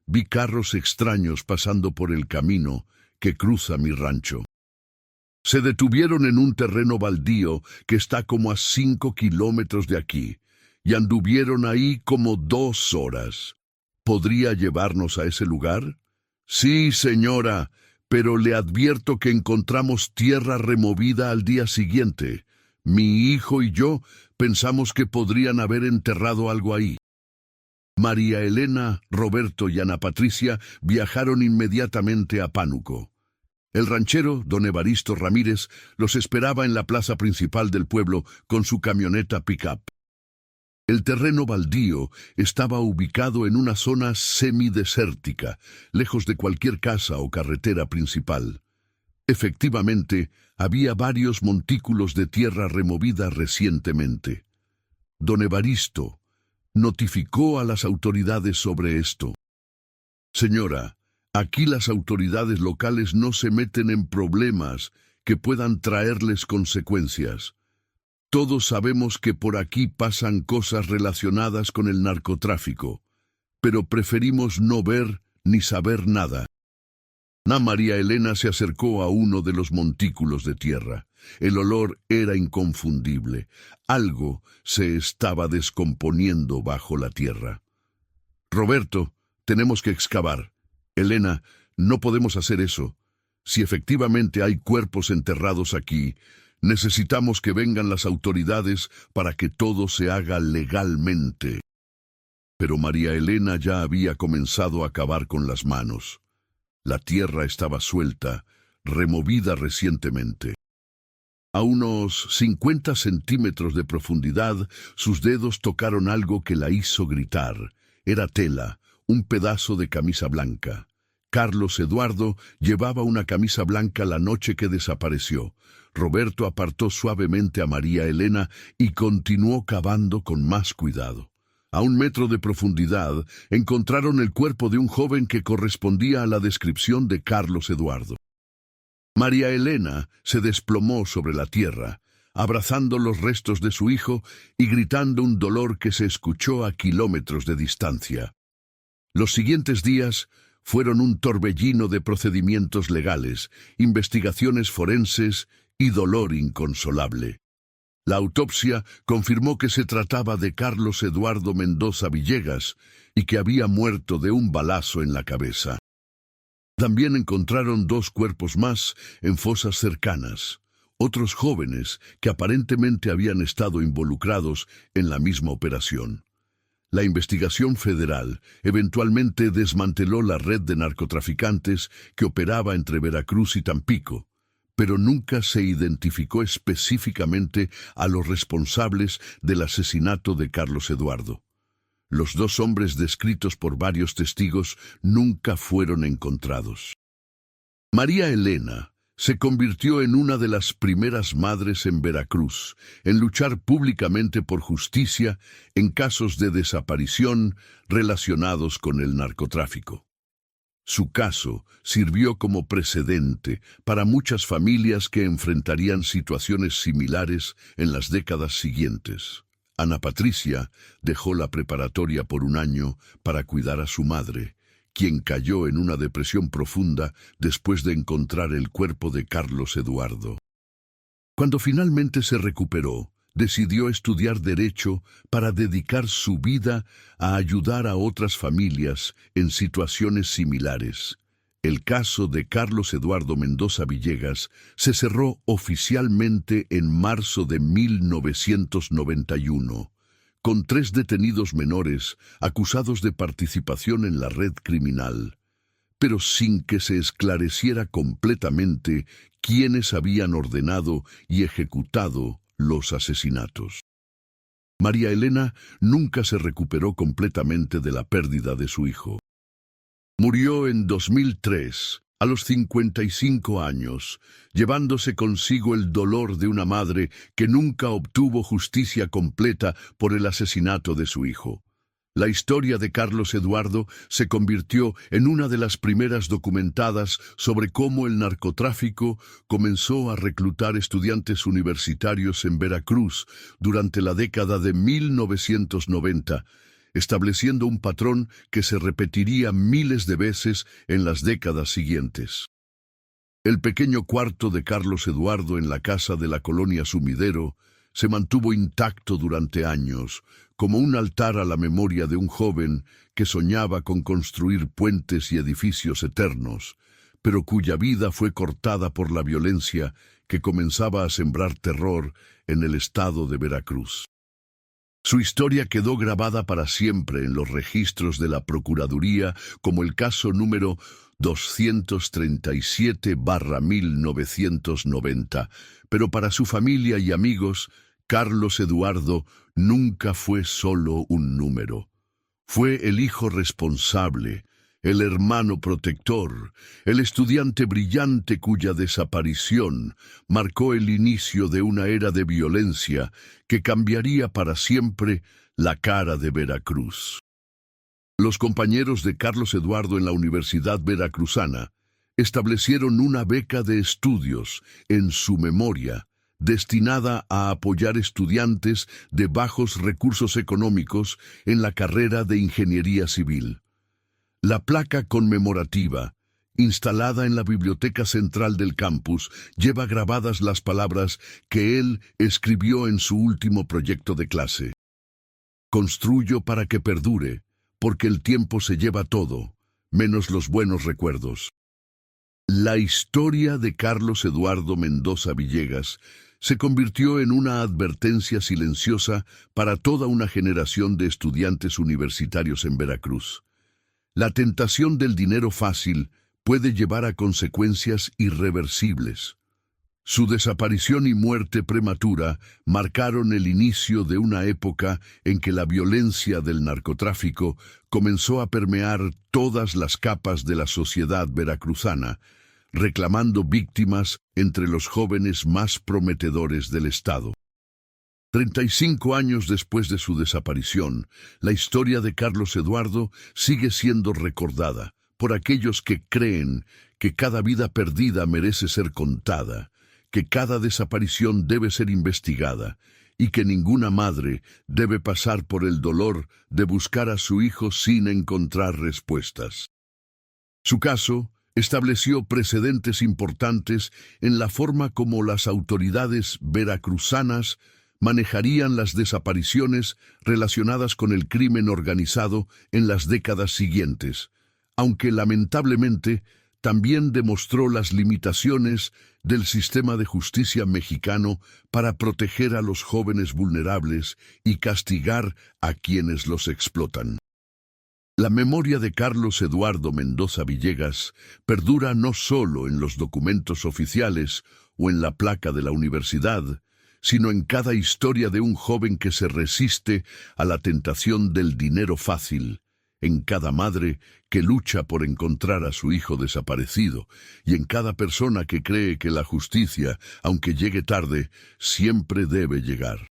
vi carros extraños pasando por el camino que cruza mi rancho. Se detuvieron en un terreno baldío que está como a 5 kilómetros de aquí, y anduvieron ahí como 2 horas. ¿Podría llevarnos a ese lugar?» «Sí, señora, pero le advierto que encontramos tierra removida al día siguiente. Mi hijo y yo pensamos que podrían haber enterrado algo ahí». María Elena, Roberto y Ana Patricia viajaron inmediatamente a Pánuco. El ranchero, don Evaristo Ramírez, los esperaba en la plaza principal del pueblo con su camioneta pick-up. El terreno baldío estaba ubicado en una zona semidesértica, lejos de cualquier casa o carretera principal. Efectivamente, había varios montículos de tierra removida recientemente. Don Evaristo notificó a las autoridades sobre esto. «Señora, aquí las autoridades locales no se meten en problemas que puedan traerles consecuencias. Todos sabemos que por aquí pasan cosas relacionadas con el narcotráfico, pero preferimos no ver ni saber nada». María Elena se acercó a uno de los montículos de tierra. El olor era inconfundible. Algo se estaba descomponiendo bajo la tierra. «Roberto, tenemos que excavar. Elena, no podemos hacer eso. Si efectivamente hay cuerpos enterrados aquí, necesitamos que vengan las autoridades para que todo se haga legalmente». Pero María Elena ya había comenzado a cavar con las manos. La tierra estaba suelta, removida recientemente. A unos 50 centímetros de profundidad, sus dedos tocaron algo que la hizo gritar. Era tela, un pedazo de camisa blanca. Carlos Eduardo llevaba una camisa blanca la noche que desapareció. Roberto apartó suavemente a María Elena y continuó cavando con más cuidado. A 1 metro de profundidad, encontraron el cuerpo de un joven que correspondía a la descripción de Carlos Eduardo. María Elena se desplomó sobre la tierra, abrazando los restos de su hijo y gritando un dolor que se escuchó a kilómetros de distancia. Los siguientes días fueron un torbellino de procedimientos legales, investigaciones forenses y dolor inconsolable. La autopsia confirmó que se trataba de Carlos Eduardo Mendoza Villegas y que había muerto de un balazo en la cabeza. También encontraron 2 cuerpos más en fosas cercanas, otros jóvenes que aparentemente habían estado involucrados en la misma operación. La investigación federal eventualmente desmanteló la red de narcotraficantes que operaba entre Veracruz y Tampico, pero nunca se identificó específicamente a los responsables del asesinato de Carlos Eduardo. Los 2 hombres descritos por varios testigos nunca fueron encontrados. María Elena Se convirtió en una de las primeras madres en Veracruz en luchar públicamente por justicia en casos de desaparición relacionados con el narcotráfico. Su caso sirvió como precedente para muchas familias que enfrentarían situaciones similares en las décadas siguientes. Ana Patricia dejó la preparatoria por un año para cuidar a su madre, quien cayó en una depresión profunda después de encontrar el cuerpo de Carlos Eduardo. Cuando finalmente se recuperó, decidió estudiar Derecho para dedicar su vida a ayudar a otras familias en situaciones similares. El caso de Carlos Eduardo Mendoza Villegas se cerró oficialmente en marzo de 1991, con 3 detenidos menores acusados de participación en la red criminal, pero sin que se esclareciera completamente quiénes habían ordenado y ejecutado los asesinatos. María Elena nunca se recuperó completamente de la pérdida de su hijo. Murió en 2003, a los 55 años, llevándose consigo el dolor de una madre que nunca obtuvo justicia completa por el asesinato de su hijo. La historia de Carlos Eduardo se convirtió en una de las primeras documentadas sobre cómo el narcotráfico comenzó a reclutar estudiantes universitarios en Veracruz durante la década de 1990, estableciendo un patrón que se repetiría miles de veces en las décadas siguientes. El pequeño cuarto de Carlos Eduardo en la casa de la colonia Sumidero se mantuvo intacto durante años, como un altar a la memoria de un joven que soñaba con construir puentes y edificios eternos, pero cuya vida fue cortada por la violencia que comenzaba a sembrar terror en el estado de Veracruz. Su historia quedó grabada para siempre en los registros de la Procuraduría como el caso número 237/1990, pero para su familia y amigos, Carlos Eduardo nunca fue solo un número. Fue el hijo responsable, el hermano protector, el estudiante brillante cuya desaparición marcó el inicio de una era de violencia que cambiaría para siempre la cara de Veracruz. Los compañeros de Carlos Eduardo en la Universidad Veracruzana establecieron una beca de estudios en su memoria, destinada a apoyar estudiantes de bajos recursos económicos en la carrera de Ingeniería Civil. La placa conmemorativa, instalada en la biblioteca central del campus, lleva grabadas las palabras que él escribió en su último proyecto de clase. Construyo para que perdure, porque el tiempo se lleva todo, menos los buenos recuerdos. La historia de Carlos Eduardo Mendoza Villegas se convirtió en una advertencia silenciosa para toda una generación de estudiantes universitarios en Veracruz. La tentación del dinero fácil puede llevar a consecuencias irreversibles. Su desaparición y muerte prematura marcaron el inicio de una época en que la violencia del narcotráfico comenzó a permear todas las capas de la sociedad veracruzana, reclamando víctimas entre los jóvenes más prometedores del estado. 35 años después de su desaparición, la historia de Carlos Eduardo sigue siendo recordada por aquellos que creen que cada vida perdida merece ser contada, que cada desaparición debe ser investigada y que ninguna madre debe pasar por el dolor de buscar a su hijo sin encontrar respuestas. Su caso estableció precedentes importantes en la forma como las autoridades veracruzanas manejarían las desapariciones relacionadas con el crimen organizado en las décadas siguientes, aunque lamentablemente también demostró las limitaciones del sistema de justicia mexicano para proteger a los jóvenes vulnerables y castigar a quienes los explotan. La memoria de Carlos Eduardo Mendoza Villegas perdura no solo en los documentos oficiales o en la placa de la universidad, sino en cada historia de un joven que se resiste a la tentación del dinero fácil, en cada madre que lucha por encontrar a su hijo desaparecido y en cada persona que cree que la justicia, aunque llegue tarde, siempre debe llegar.